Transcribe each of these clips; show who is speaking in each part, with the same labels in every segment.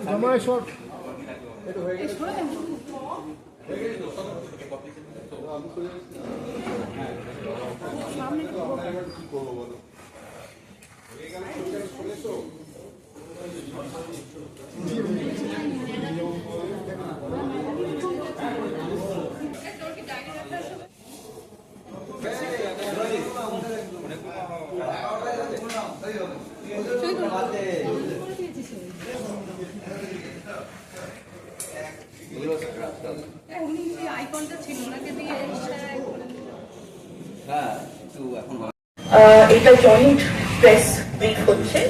Speaker 1: জামাই শর্ট
Speaker 2: এটা joint press brief হচ্ছে।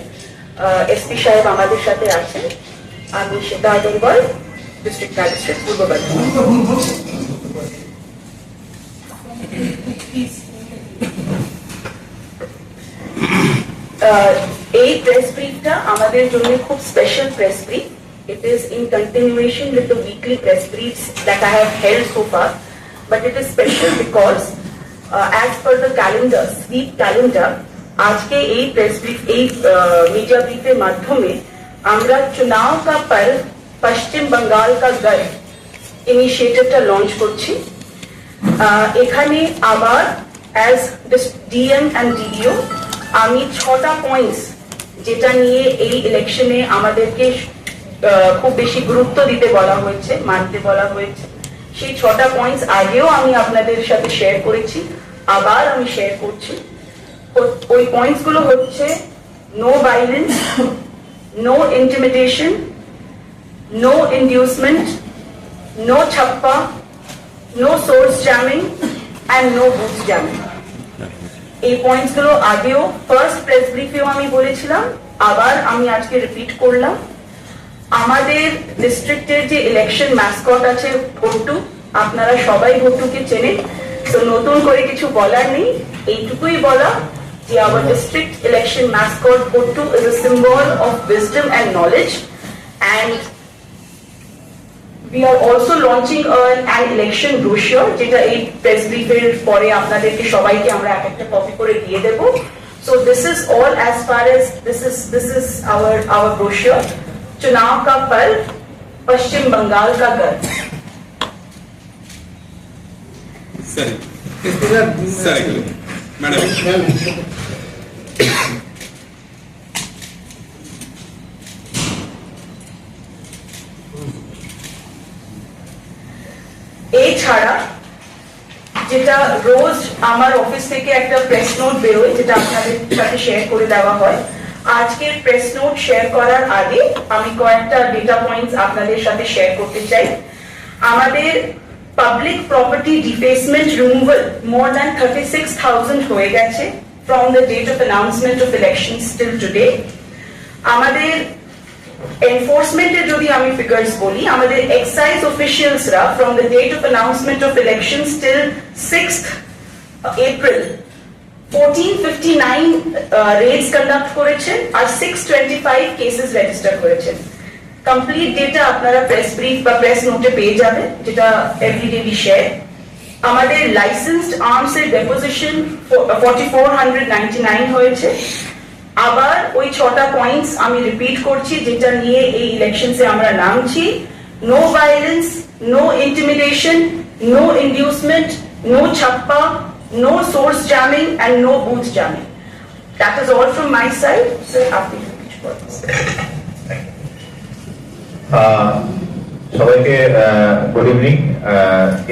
Speaker 2: এসপি সাহেব আমাদের সাথে আছেন, আমি শ্বেতা আগরওয়াল, ডিস্ট্রিক্ট ম্যাজিস্ট্রেট পূর্ব বর্ধমান। এই প্রেস ব্রিফটা আমাদের জন্য খুব special press brief. It is in continuation with the weekly press briefs that I have held so far, but it is special because as per the calendar, sweep calendar, আজকে এই press brief, এই media ব্রিফের মাধ্যমে আমরা চুনাव का पर्व पश्चिम बंगाल का गर्व ইনিশিয়েটিভটা launch করছি। এখানে আবার অ্যাজ ডিএম অ্যান্ড ডিডিও আমি 6টা পয়েন্টস যেটা নিয়ে এই ইলেকশনে আমাদেরকে খুব বেশি গুরুত্ব দিতে বলা হয়েছে, মানতে বলা হয়েছে, সেই 6টা পয়েন্টস আগেও আমি আপনাদের সাথে শেয়ার করেছি, আবার আমি শেয়ার করছি। ওই পয়েন্টস গুলো হচ্ছে no violence, no intimidation, no inducement, no ছাপ্পা, no source jamming and no booth jamming. এই পয়েন্টস গুলো আগেও ফার্স্ট প্রেস ব্রিফেও আমি বলেছিলাম, আবার আমি আজকে রিপিট করলাম। আমাদের ডিস্ট্রিক্টের যে ইলেকশন ম্যাসকট আছে ভোট্টু, আপনারা সবাই ভোট্টুকে চেনেন, তো নতুন করে কিছু বলার নেই, এইটুকুই বলা যে our district election mascot ভোট্টু is a symbol of wisdom and knowledge, and we are also launching an election brochure যেটা এই প্রেস ব্রিফের পরে আপনাদেরকে সবাইকে আমরা একটা কপি করে দিয়ে দেব। So this is all as far as this is our brochure, चुनाव का पर्व पश्चिम बंगाल का गर्व। এছাড়া যেটা রোজ আমার অফিস থেকে একটা প্রেস নোট বেরোয়, যেটা আপনাদের সাথে শেয়ার করে দেওয়া হয়, আজকের প্রেস নোট শেয়ার করার আগে আমি কয়েকটা ডেটা পয়েন্টস আপনাদের সাথে শেয়ার করতে চাই। আমাদের public property defacement removal more than 36,000 হয়ে গেছে from the date of announcement of elections till today. আমাদের এনফোর্সমেন্টের যদি আমি ফিগার্স বলি, আমাদের এক্সাইজ অফিসিয়ালসরা from the date of announcement of elections till 6th April 1459 raids conduct করেছেন আর 625 কেসেস রেজিস্টার করেছেন। কমপ্লিট ডেটা আপনারা প্রেস ব্রিফ বা প্রেস নোটে পেয়ে যাবেন, যেটা এভরিডে উই শেয়ার। আমাদের লাইসেন্সড আর্মস এর ডেপোজিশন 4499 হয়েছে। আবার ওই 6টা পয়েন্টস আমি রিপিট করছি যেটা নিয়ে এই ইলেকশনসে আমরা নামছি। No violence, no intimidation, no inducement, no ছাপ্পা, no source jamming and no booth jamming. That is all from my side. So happy to reach for this.
Speaker 3: সবাইকে গুড ইভিনিং।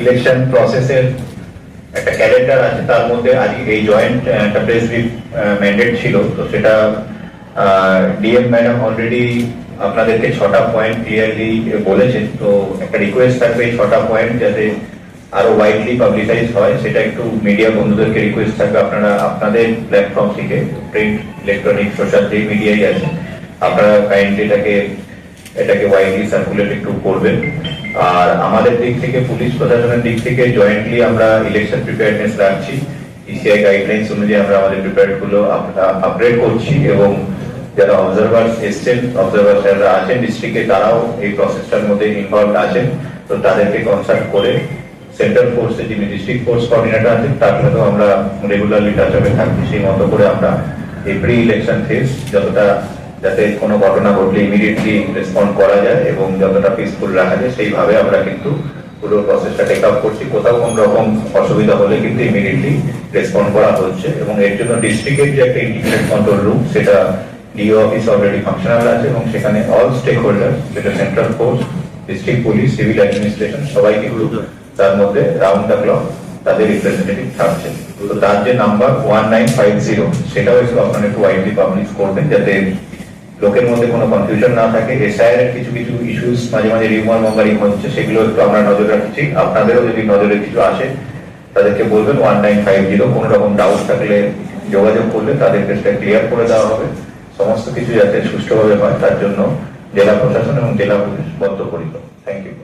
Speaker 3: ইলেকশন প্রসেসের একটা ক্যালেন্ডার আছে, তার মধ্যে আজকে এই জয়েন্ট একটা প্রেস ব্রিফ ম্যান্ডেট ছিল, তো সেটা ডিএম ম্যাডাম অলরেডি আপনাদেরকে 6টা পয়েন্ট ক্লিয়ারলি বলেছেন। তো একটা রিকোয়েস্ট থাকবে এই 6টা পয়েন্ট যাতে আরো ওয়াইডলি পাবলিসাইজ হয়, সেটা একটু মিডিয়া বন্ধুদেরকে রিকোয়েস্ট থাকবে, আপনারা আপনাদের প্ল্যাটফর্ম থেকে প্রিন্ট, ইলেকট্রনিক, সোশ্যাল যে মিডিয়াই আছে, আপনারা কাইন্ডলি এটাকে ওয়াইডলি সার্কুলেট একটু করবেন। আর আমাদের দিক থেকে, পুলিশ প্রশাসনের দিক থেকে জয়েন্টলি আমরা ইলেকশন প্রিপেয়ারনেস রাখছি। ইসিআই গাইডলাইন্স অনুযায়ী আমরা আমাদের প্রিপেয়ার গুলো আপগ্রেড করছি, এবং যারা অবজারভার্স এসছেন, অবজারভার যারা আছেন ডিস্ট্রিক্টে, তারাও এই প্রসেসটার মধ্যে ইনভলভ আছেন। তো তাদেরকে কনসাল্ট করে সেন্ট্রাল ফোর্সে যিনি ডিস্ট্রিক্ট ফোর্স কোঅর্ডিনেটর আছেন, তার সাথেও আমরা রেগুলারলি টাচ আপে থাকছি। সেই মতো করে আমরা এই প্রি ইলেকশন ফেজ যতটা যাতে কোনো ঘটনা ঘটলে ইমিডিয়েটলি রেসপন্ড করা যায় এবং যতটা পিসফুল রাখা যায় সেইভাবে আমরা কিন্তু পুরো প্রসেসটা টেক আপ করছি। কোথাও কোন রকম অসুবিধা হলে কিন্তু ইমিডিয়েটলি রেসপন্ড করা হচ্ছে এবং এর জন্য ডিস্ট্রিক্টের যে একটা ইন্টিগ্রেটেড কন্ট্রোল রুম, সেটা ডিও অফিস অলরেডি ফাংশনাল আছে এবং সেখানে অল স্টেক হোল্ডার, যেটা central force, district police, civil administration, সবাই কিন্তু তার মধ্যে রাউন্ড দ্য ক্লক তাদের রিপ্রেজেন্টেটিভ থাকছে। তো তার যে নাম্বার 1950, সেটাও একটু আপনারা একটু ওয়াইডলি পাবলিশ করবেন যাতে লোকের মধ্যে কোনো কনফিউশন না থাকে। এসআইআর এর কিছু কিছু ইস্যুস মাঝে মাঝে রিউমার মঙ্গারিং হচ্ছে, সেগুলো একটু আমরা নজর রাখছি। আপনাদেরও যদি নজরে কিছু আসে তাদেরকে বলবেন 1950, কোনো রকম ডাউট থাকলে যোগাযোগ করলে তাদেরকে সেটা ক্লিয়ার করে দেওয়া হবে। সমস্ত কিছু যাতে সুষ্ঠুভাবে হয় তার জন্য জেলা প্রশাসন এবং জেলা পুলিশ বদ্ধপরিকর। Thank you.